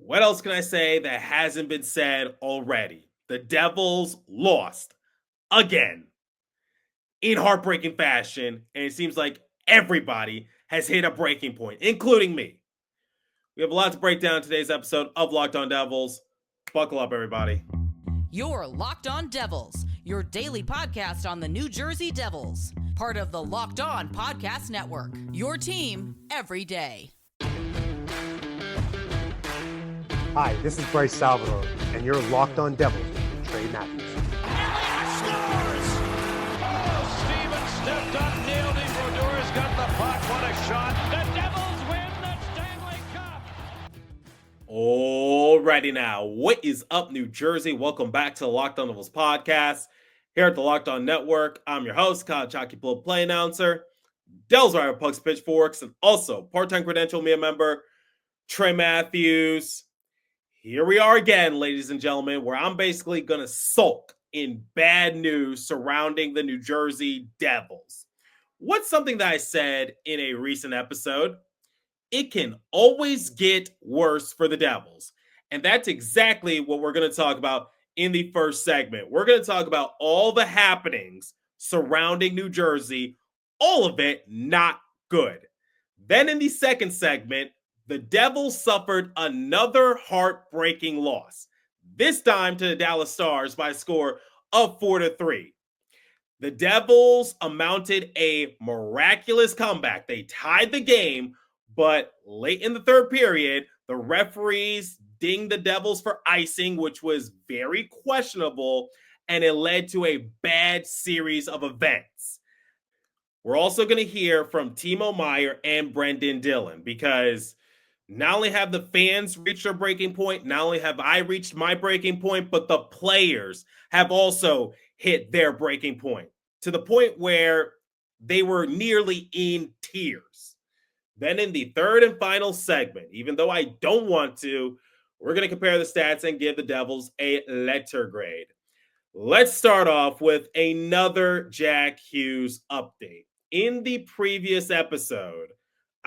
What else can I say that hasn't been said already? The Devils lost again in heartbreaking fashion, and it seems like everybody has hit a breaking point, including me. We have a lot to break down in today's episode of Locked On Devils. Buckle up, everybody. You're Locked On Devils, your daily podcast on the New Jersey Devils, part of the Locked On Podcast Network, your team every day. Hi, this is Bryce Salvador, and you're Locked On Devils with Trey Matthews. Scores! Oh, Stevens stepped up, nailed him. Brodor's got the puck. What a shot. The Devils win the Stanley Cup. Alrighty now, what is up, New Jersey? Welcome back to the Locked On Devils podcast. Here at the Locked On Network, I'm your host, Kyle Chalky Blue Play Announcer, Devils Writer Pucks Pitchforks, and also part-time credential media member, Trey Matthews. Here we are again, ladies and gentlemen, where I'm basically going to sulk in bad news surrounding the New Jersey Devils. What's something that I said in a recent episode? It can always get worse for the Devils. And that's exactly what we're going to talk about in the first segment. We're going to talk about all the happenings surrounding New Jersey, all of it not good. Then in the second segment, the Devils suffered another heartbreaking loss, this time to the Dallas Stars by a score of 4-3. The Devils amounted a miraculous comeback. They tied the game, but late in the third period, the referees dinged the Devils for icing, which was very questionable, and it led to a bad series of events. We're also going to hear from Timo, Meier and Brenden Dillon, because not only have the fans reached their breaking point, not only have I reached my breaking point, but the players have also hit their breaking point to the point where they were nearly in tears. Then in the third and final segment, even though I don't want to, we're going to compare the stats and give the Devils a letter grade. Let's start off with another Jack Hughes update. In the previous episode,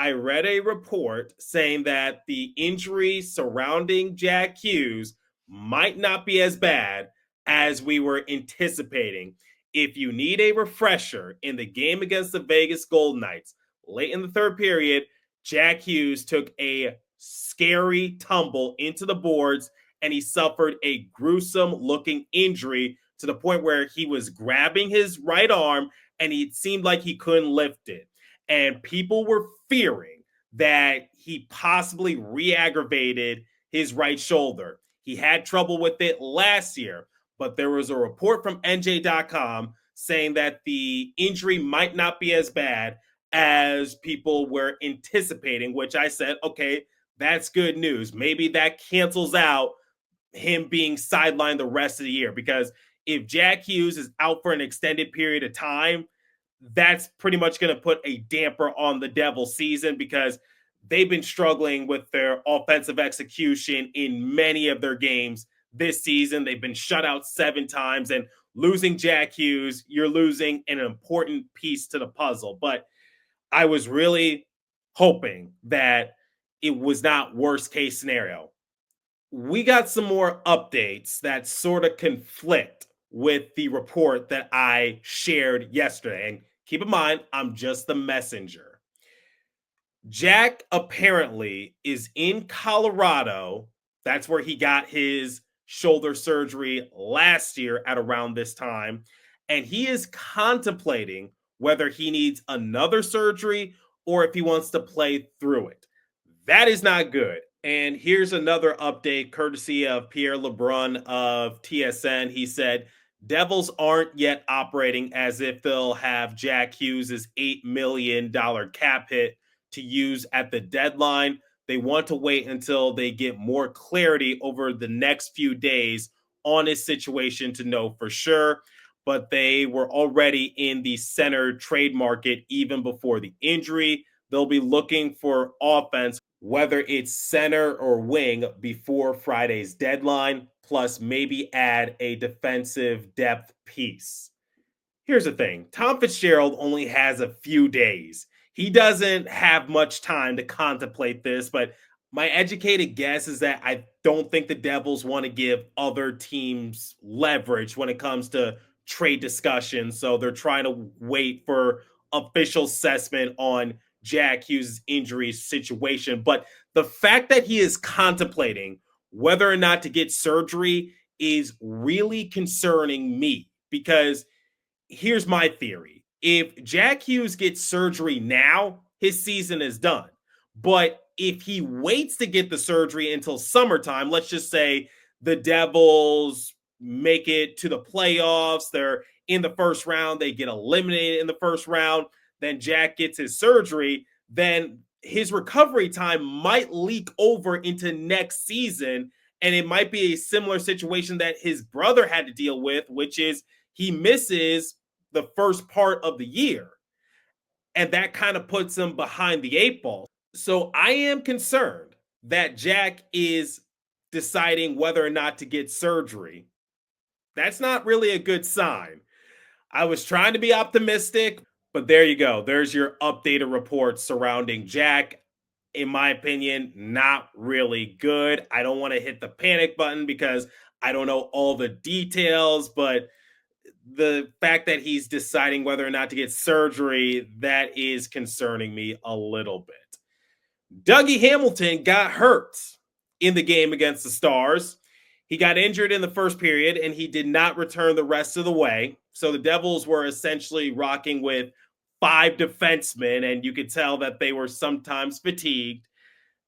I read a report saying that the injuries surrounding Jack Hughes might not be as bad as we were anticipating. If you need a refresher, in the game against the Vegas Golden Knights, late in the third period, Jack Hughes took a scary tumble into the boards and he suffered a gruesome looking injury to the point where he was grabbing his right arm and it seemed like he couldn't lift it. And people were fearing that he possibly re-aggravated his right shoulder. He had trouble with it last year, but there was a report from NJ.com saying that the injury might not be as bad as people were anticipating, which I said, okay, that's good news. Maybe that cancels out him being sidelined the rest of the year, because if Jack Hughes is out for an extended period of time, that's pretty much going to put a damper on the Devils season, because they've been struggling with their offensive execution in many of their games this season. They've been shut out 7 times, and losing Jack Hughes, you're losing an important piece to the puzzle. But I was really hoping that it was not worst case scenario. We got some more updates that sort of conflict with the report that I shared yesterday. And keep in mind, I'm just the messenger. Jack apparently is in Colorado. That's where he got his shoulder surgery last year at around this time. And he is contemplating whether he needs another surgery or if he wants to play through it. That is not good. And here's another update courtesy of Pierre LeBrun of TSN. He said, Devils aren't yet operating as if they'll have Jack Hughes' $8 million cap hit to use at the deadline. They want to wait until they get more clarity over the next few days on his situation to know for sure. But they were already in the center trade market even before the injury. They'll be looking for offense, whether it's center or wing, before Friday's deadline, plus maybe add a defensive depth piece. Here's the thing. Tom Fitzgerald only has a few days. He doesn't have much time to contemplate this, but My educated guess is that I don't think the Devils want to give other teams leverage when it comes to trade discussions. So they're trying to wait for official assessment on Jack Hughes' injury situation. But the fact that he is contemplating whether or not to get surgery is really concerning me because here's my theory. If Jack Hughes gets surgery now, his season is done. But if he waits to get the surgery until summertime, let's just say the Devils make it to the playoffs, they're in the first round, they get eliminated in the first round, then Jack gets his surgery, then his recovery time might leak over into next season. And it might be a similar situation that his brother had to deal with, which is he misses the first part of the year. And that kind of puts him behind the eight ball. So I am concerned that Jack is deciding whether or not to get surgery. That's not really a good sign. I was trying to be optimistic, but there you go. There's your updated report surrounding Jack. In my opinion, not really good. I don't want to hit the panic button because I don't know all the details, but the fact that he's deciding whether or not to get surgery, that is concerning me a little bit. Dougie Hamilton got hurt in the game against the Stars. He got injured in the first period and he did not return the rest of the way. So the Devils were essentially rocking with 5 defensemen, and you could tell that they were sometimes fatigued.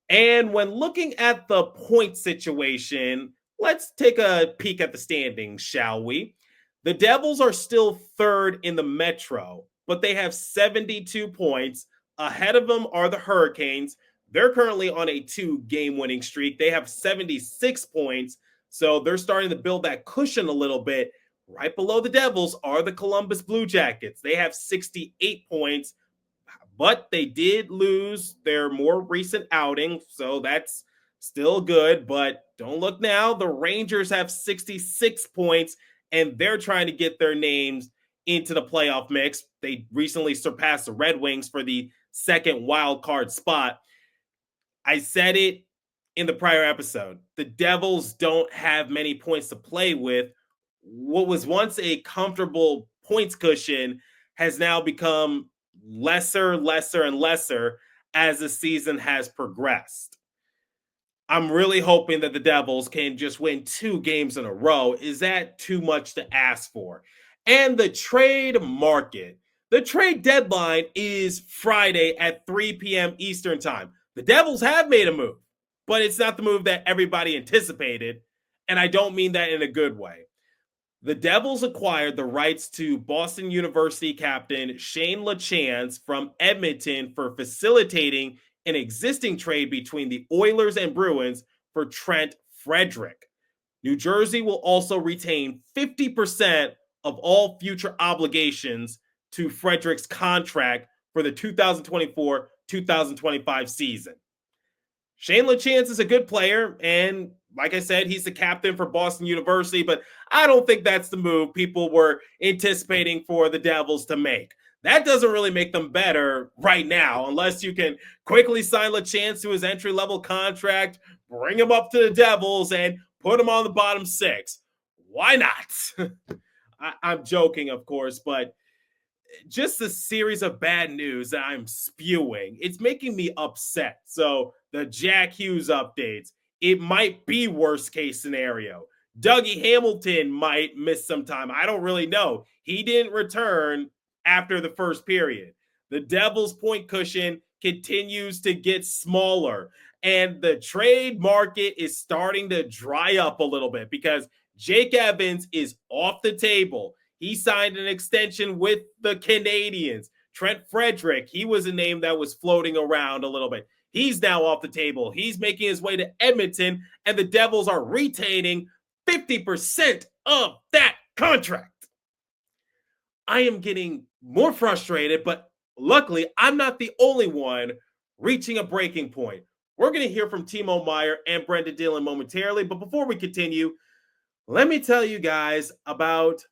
And when looking at the point situation, let's take a peek at the standings, shall we? The Devils are still third in the Metro, but they have 72 points. Ahead of them are the Hurricanes. They're currently on a 2-game winning streak. They have 76 points, so they're starting to build that cushion a little bit. Right below the Devils are the Columbus Blue Jackets. They have 68 points, but they did lose their more recent outing, so that's still good. But don't look now. The Rangers have 66 points, and they're trying to get their names into the playoff mix. They recently surpassed the Red Wings for the second wild card spot. I said it in the prior episode. The Devils don't have many points to play with. What was once a comfortable points cushion has now become lesser, and lesser as the season has progressed. I'm really hoping that the Devils can just win 2 games in a row. Is that too much to ask for? And the trade market. The trade deadline is Friday at 3 p.m. Eastern time. The Devils have made a move, but it's not the move that everybody anticipated. And I don't mean that in a good way. The Devils acquired the rights to Boston University captain Shane Lachance from Edmonton for facilitating an existing trade between the Oilers and Bruins for Trent Frederick. New Jersey will also retain 50% of all future obligations to Frederick's contract for the 2024-2025 season. Shane Lachance is a good player, and like I said, he's the captain for Boston University, but I don't think that's the move people were anticipating for the Devils to make. That doesn't really make them better right now, unless you can quickly sign Lachance to his entry-level contract, bring him up to the Devils, and put him on the bottom 6. Why not? I'm joking, of course, but just a series of bad news that I'm spewing. It's making me upset. So the Jack Hughes updates, it might be worst case scenario. Dougie Hamilton might miss some time. I don't really know. He didn't return after the first period. The Devils' point cushion continues to get smaller, and the trade market is starting to dry up a little bit because Jake Evans is off the table. He signed an extension with the Canadiens. Trent Frederick, he was a name that was floating around a little bit. He's now off the table. He's making his way to Edmonton, and the Devils are retaining 50% of that contract. I am getting more frustrated, but luckily, I'm not the only one reaching a breaking point. We're going to hear from Timo Meier and Brenden Dillon momentarily, but before we continue, let me tell you guys about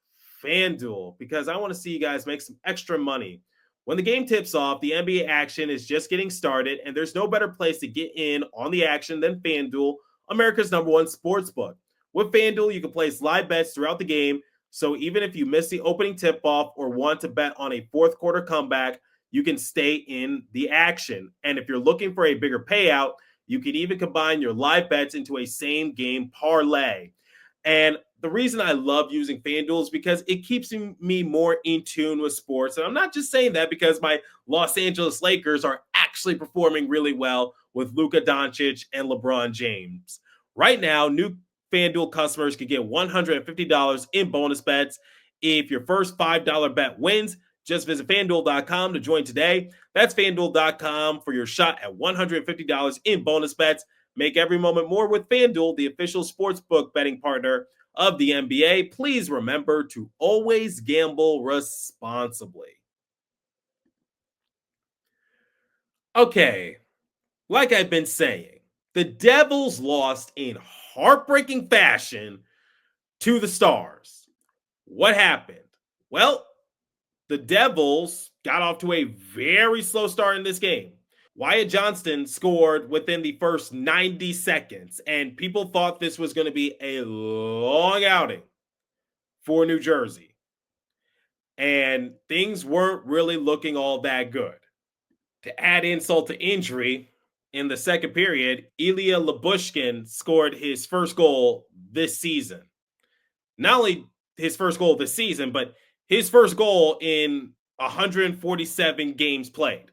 FanDuel, because I want to see you guys make some extra money. When the game tips off, the NBA action is just getting started, and there's no better place to get in on the action than FanDuel, America's #1 sportsbook. With FanDuel, you can place live bets throughout the game, so even if you miss the opening tip-off or want to bet on a fourth quarter comeback, you can stay in the action. And if you're looking for a bigger payout, you can even combine your live bets into a same game parlay. And the reason I love using FanDuel is because it keeps me more in tune with sports. And I'm not just saying that because my Los Angeles Lakers are actually performing really well with Luka Doncic and LeBron James. Right now, new FanDuel customers can get $150 in bonus bets if your first $5 bet wins. Just visit FanDuel.com to join today. That's FanDuel.com for your shot at $150 in bonus bets. Make every moment more with FanDuel, the official sportsbook betting partner of the NBA. Please remember to always gamble responsibly. Okay, like I've been saying, the Devils lost in heartbreaking fashion to the Stars. What happened? Well, the Devils got off to a very slow start in this game. Wyatt Johnston scored within the first 90 seconds, and people thought this was going to be a long outing for New Jersey. And things weren't really looking all that good. To add insult to injury, in the second period, Ilya Lyubushkin scored his first goal this season. Not only his first goal this season, but his first goal in 147 games played.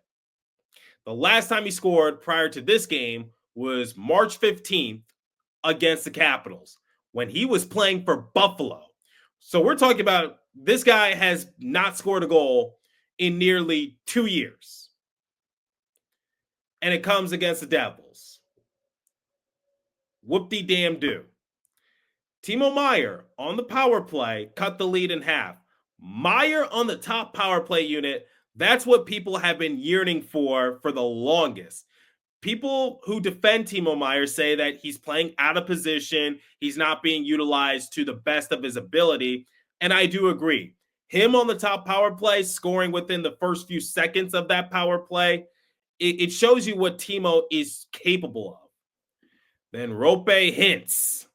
The last time he scored prior to this game was March 15th against the Capitals when he was playing for Buffalo. So we're talking about this guy has not scored a goal in nearly 2 years. And it comes against the Devils. Whoop-de-damn-do. Timo Meier on the power play cut the lead in half. Meier on the top power play unit, that's what people have been yearning for the longest. People who defend Timo Meier say that he's playing out of position, he's not being utilized to the best of his ability, and I do agree. Him on the top power play, scoring within the first few seconds of that power play, it shows you what Timo is capable of. Then Rope Hintz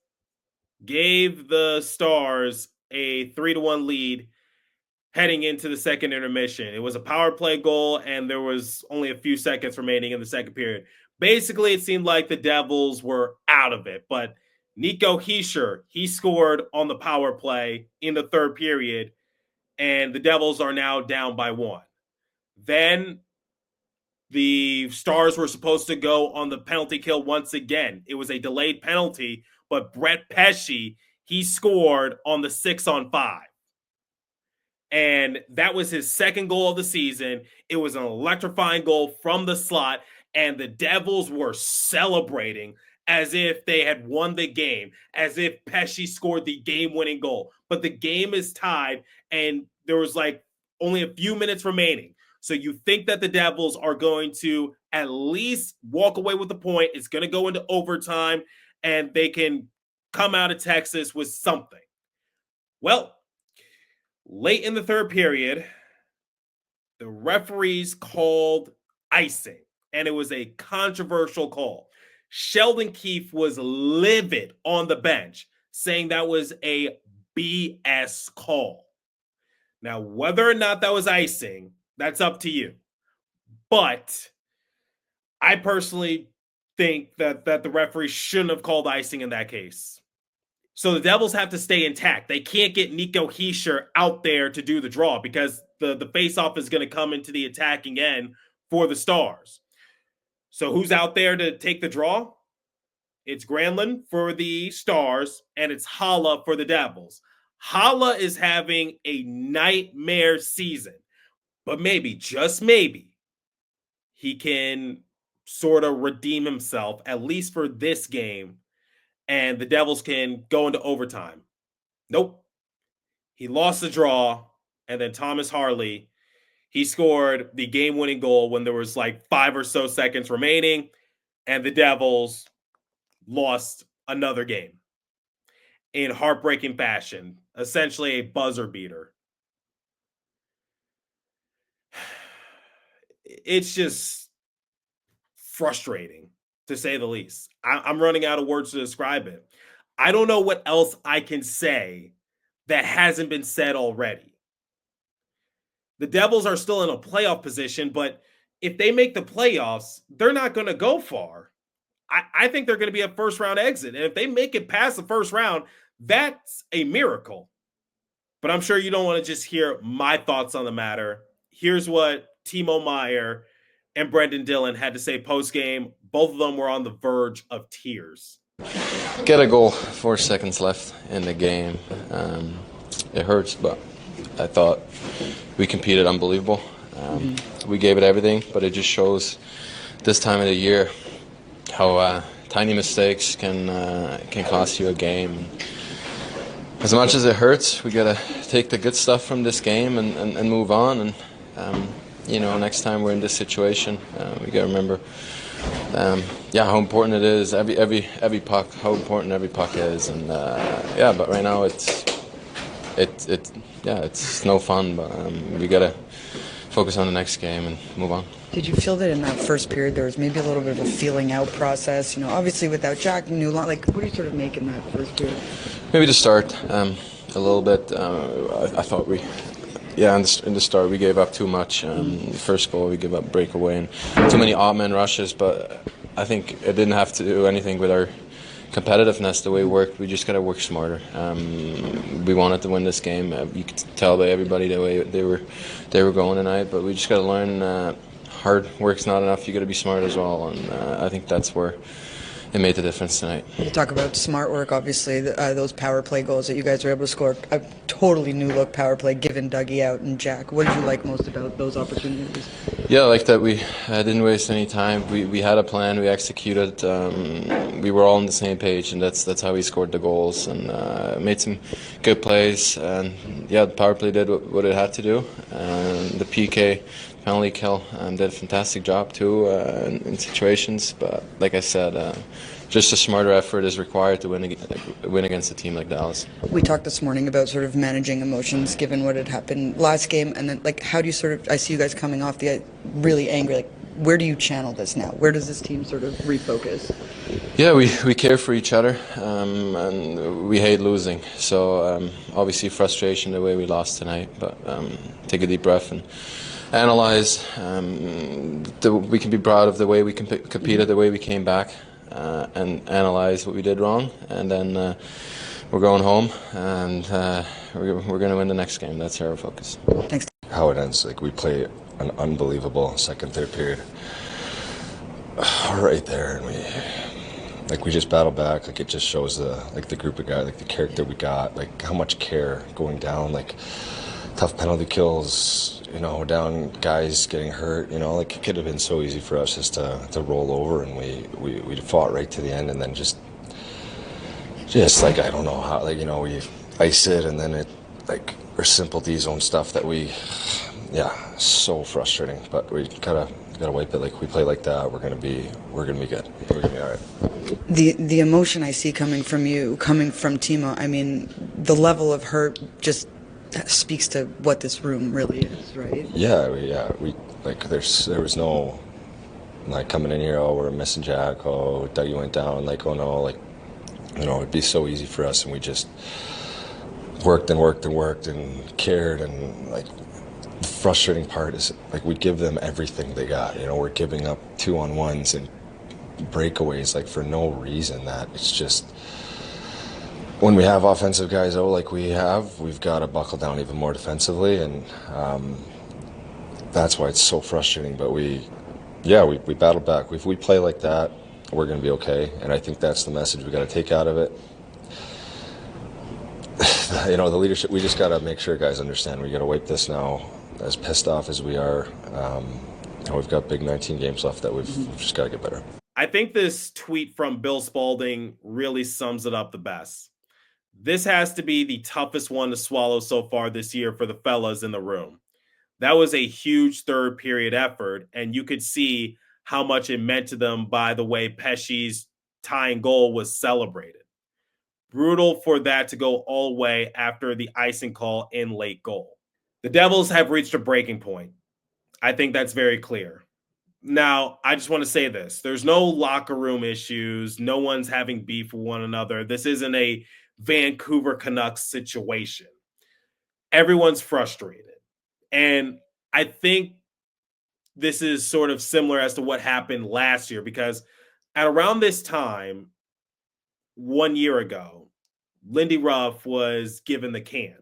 gave the Stars a 3-1 lead heading into the second intermission. It was a power play goal, and there was only a few seconds remaining in the second period. Basically, it seemed like the Devils were out of it, but Nico Hischier, he scored on the power play in the third period, and the Devils are now down by 1. Then the Stars were supposed to go on the penalty kill once again. It was a delayed penalty, but Brett Pesce, he scored on the 6-on-5. And that was his second goal of the season. It was an electrifying goal from the slot, and the Devils were celebrating as if they had won the game, as if Pesce scored the game-winning goal. But the game is tied, and there was like only a few minutes remaining. So you think that the Devils are going to at least walk away with the point. It's going to go into overtime, and they can come out of Texas with something. Well, late in the third period, the referees called icing, and it was a controversial call. Sheldon Keefe was livid on the bench, saying that was a BS call. Now, whether or not that was icing, that's up to you. But I personally think that the referee shouldn't have called icing in that case. So the Devils have to stay intact. They can't get Nico Hischier out there to do the draw because the faceoff is going to come into the attacking end for the Stars. So who's out there to take the draw? It's Granlund for the Stars, and it's Haula for the Devils. Haula is having a nightmare season, but maybe, just maybe, he can sort of redeem himself, at least for this game, and the Devils can go into overtime. Nope. He lost the draw, and then Thomas Harley, he scored the game-winning goal when there was like 5 or so seconds remaining, and the Devils lost another game in heartbreaking fashion, essentially a buzzer beater. it's just frustrating, to say the least. I'm running out of words to describe it. I don't know what else I can say that hasn't been said already. The Devils are still in a playoff position, but if they make the playoffs, they're not going to go far. I think they're going to be a first-round exit. And if they make it past the first round, that's a miracle. But I'm sure you don't want to just hear my thoughts on the matter. Here's what Timo Meier and Dillon had to say post-game. Both of them were on the verge of tears. Get a goal, 4 seconds left in the game. It hurts, but I thought we competed unbelievable. We gave it everything, but it just shows this time of the year how tiny mistakes can cost you a game. As much as it hurts, we gotta take the good stuff from this game and move on. And next time we're in this situation, we gotta remember, how important it is. Every puck, how important every puck is. And but right now it's no fun. But we gotta focus on the next game and move on. Did you feel that in that first period there was maybe a little bit of a feeling out process? Obviously without Jack, what do you sort of make in that first period? Maybe to start a little bit. I thought in the start we gave up too much. First goal we gave up breakaway and too many odd man rushes. But I think it didn't have to do anything with our competitiveness, the way it worked. We just got to work smarter. We wanted to win this game. You could tell by everybody the way they were going tonight. But we just got to learn. Hard work's not enough. You got to be smart as well, and I think that's where it made the difference tonight. You talk about smart work, obviously, those power play goals that you guys were able to score. A totally new look power play, given Dougie out and Jack. What did you like most about those opportunities? Yeah, I like that we didn't waste any time. We had a plan, we executed. We were all on the same page, and that's how we scored the goals and made some good plays. And the power play did what it had to do. And the PK penalty kill did a fantastic job too in situations. But like I said, just a smarter effort is required to win against a team like Dallas. We talked this morning about sort of managing emotions given what had happened last game, and then how do you I see you guys coming off the really angry, where do you channel this now? Where does this team sort of refocus? Yeah, we care for each other, and we hate losing. So obviously frustration the way we lost tonight, but take a deep breath and analyze. We can be proud of the way we competed, the way we came back, and analyze what we did wrong. And then we're going home, and we're going to win the next game. That's our focus. Thanks. How it ends, we play an unbelievable second, third period. Right there, and we just battle back. It just shows the group of guys, the character we got, how much care going down, tough penalty kills, down guys getting hurt, it could have been so easy for us just to roll over, and we fought right to the end, and then just I don't know how, we ice it, and then it, our simple D-zone stuff that so frustrating, but we gotta wipe it. We play like that, we're gonna be good. We're gonna be all right. The emotion I see coming from you, coming from Timo, the level of hurt just speaks to what this room really is, right? We there was no coming in here, we're missing Jack, Dougie went down, it'd be so easy for us, and we just worked and cared, and the frustrating part is we give them everything they got. We're giving up 2-on-1s and breakaways for no reason. That it's just, when we have offensive guys we've got to buckle down even more defensively, and that's why it's so frustrating. But we battle back. If we play like that, we're going to be okay, and I think that's the message we got to take out of it. The leadership, we just got to make sure guys understand we got to wipe this now. As pissed off as we are, we've got big 19 games left that we've just got to get better. I think this tweet from Bill Spalding really sums it up the best. This has to be the toughest one to swallow so far this year for the fellas in the room. That was a huge third period effort, and you could see how much it meant to them by the way Pesce's tying goal was celebrated. Brutal for that to go all the way after the icing call in late goal. The Devils have reached a breaking point. I think that's very clear. Now, I just want to say this. There's no locker room issues. No one's having beef with one another. This isn't a Vancouver Canucks situation. Everyone's frustrated. And I think this is sort of similar as to what happened last year, because at around this time, 1 year ago, Lindy Ruff was given the can.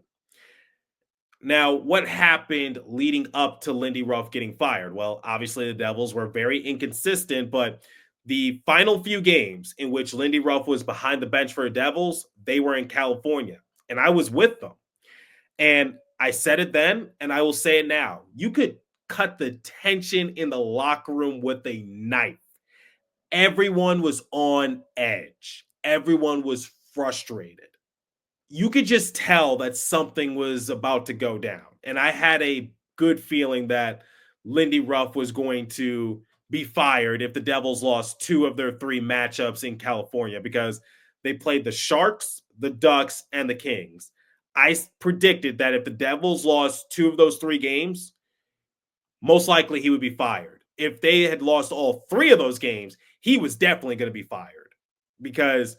Now, what happened leading up to Lindy Ruff getting fired? Well, obviously the Devils were very inconsistent, but the final few games in which Lindy Ruff was behind the bench for the Devils, they were in California, and I was with them. And I said it then, and I will say it now. You could cut the tension in the locker room with a knife. Everyone was on edge. Everyone was frustrated. You could just tell that something was about to go down. And I had a good feeling that Lindy Ruff was going to be fired if the Devils lost 2 of their 3 matchups in California, because they played the Sharks, the Ducks, and the Kings. I predicted that if the Devils lost 2 of those 3 games, most likely he would be fired. If they had lost all 3 of those games, he was definitely going to be fired, because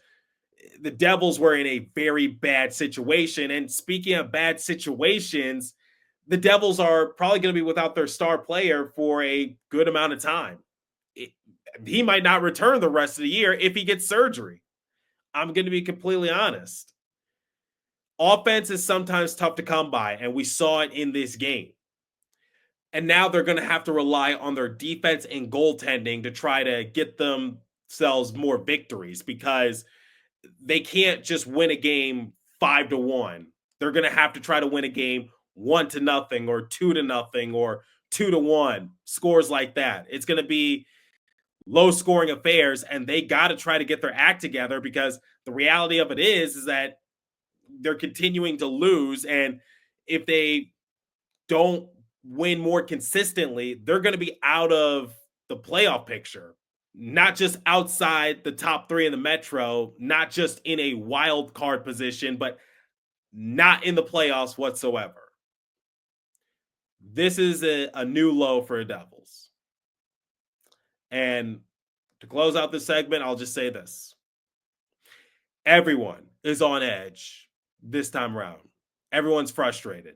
the Devils were in a very bad situation. And speaking of bad situations, the Devils are probably going to be without their star player for a good amount of time. He might not return the rest of the year if he gets surgery. I'm going to be completely honest. Offense is sometimes tough to come by, and we saw it in this game. And now they're going to have to rely on their defense and goaltending to try to get themselves more victories, because they can't just win a game 5-1. They're going to have to try to win a game 1-0 or 2-0 or 2-1, scores like that. It's going to be low scoring affairs, and they got to try to get their act together, because the reality of it is that they're continuing to lose. And if they don't win more consistently, they're going to be out of the playoff picture. Not just outside the top 3 in the Metro, not just in a wild card position, but not in the playoffs whatsoever. This is a new low for the Devils. And to close out this segment, I'll just say this. Everyone is on edge this time around. Everyone's frustrated.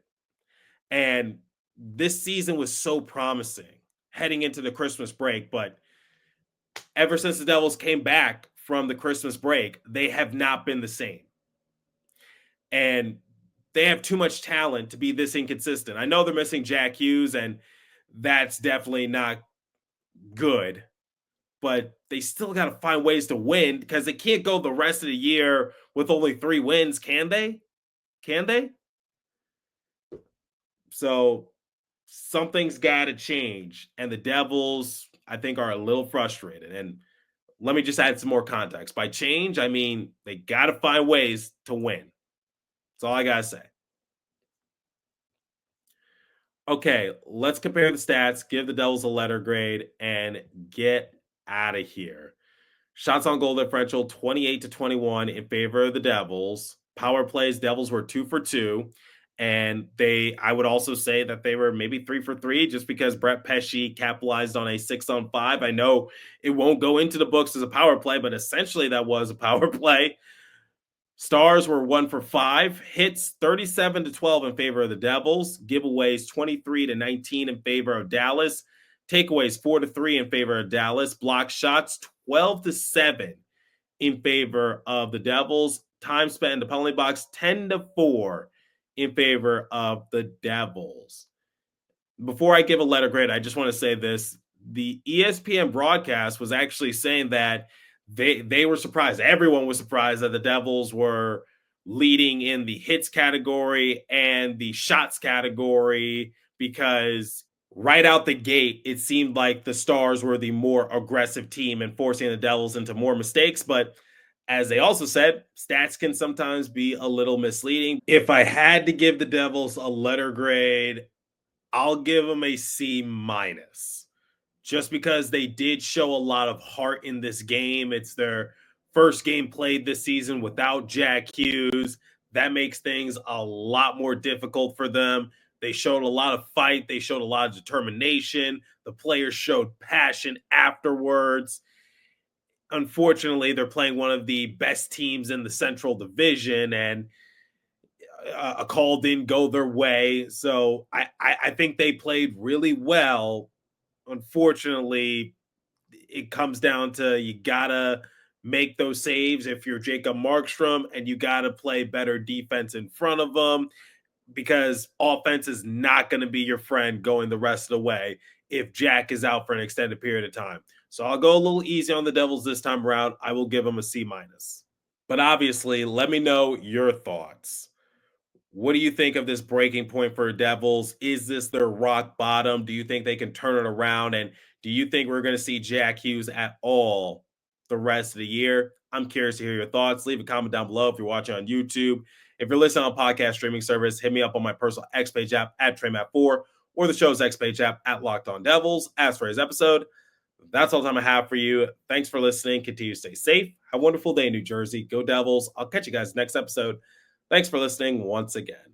And this season was so promising heading into the Christmas break, but ever since the Devils came back from the Christmas break, they have not been the same. And they have too much talent to be this inconsistent. I know they're missing Jack Hughes, and that's definitely not good. But they still got to find ways to win, because they can't go the rest of the year with only 3 wins, can they? Can they? So something's got to change. And the Devils, I think, are a little frustrated. And let me just add some more context. By change, I mean they got to find ways to win. That's all I got to say. Okay, let's compare the stats, give the Devils a letter grade, and get out of here. Shots on goal differential, 28-21 in favor of the Devils. Power plays, Devils were 2 for 2. And I would also say that they were maybe 3 for 3, just because Brett Pesce capitalized on a 6-on-5. I know it won't go into the books as a power play, but essentially that was a power play. Stars were 1 for 5. Hits 37-12 in favor of the Devils. Giveaways 23-19 in favor of Dallas. Takeaways 4-3 in favor of Dallas. Block shots 12-7 in favor of the Devils. Time spent in the penalty box 10-4 in favor of the Devils. Before I give a letter grade, I just want to say this. The ESPN broadcast was actually saying that they were surprised. Everyone was surprised that the Devils were leading in the hits category and the shots category, because right out the gate, it seemed like the Stars were the more aggressive team and forcing the Devils into more mistakes. But as they also said, stats can sometimes be a little misleading. If I had to give the Devils a letter grade, I'll give them a C-, just because they did show a lot of heart in this game. It's their first game played this season without Jack Hughes. That makes things a lot more difficult for them. They showed a lot of fight. They showed a lot of determination. The players showed passion afterwards. Unfortunately, they're playing one of the best teams in the Central Division, and a call didn't go their way. So I think they played really well. Unfortunately, it comes down to you gotta make those saves if you're Jacob Markstrom, and you gotta play better defense in front of them, because offense is not going to be your friend going the rest of the way if Jack is out for an extended period of time. So I'll go a little easy on the Devils this time around. I will give them a C-. But obviously, let me know your thoughts. What do you think of this breaking point for Devils? Is this their rock bottom? Do you think they can turn it around? And do you think we're going to see Jack Hughes at all the rest of the year? I'm curious to hear your thoughts. Leave a comment down below if you're watching on YouTube. If you're listening on podcast streaming service, hit me up on my personal X Page app at TreyMatt4 or the show's X Page app at Locked On Devils. As for his episode, that's all the time I have for you. Thanks for listening. Continue to stay safe. Have a wonderful day in New Jersey. Go Devils. I'll catch you guys next episode. Thanks for listening once again.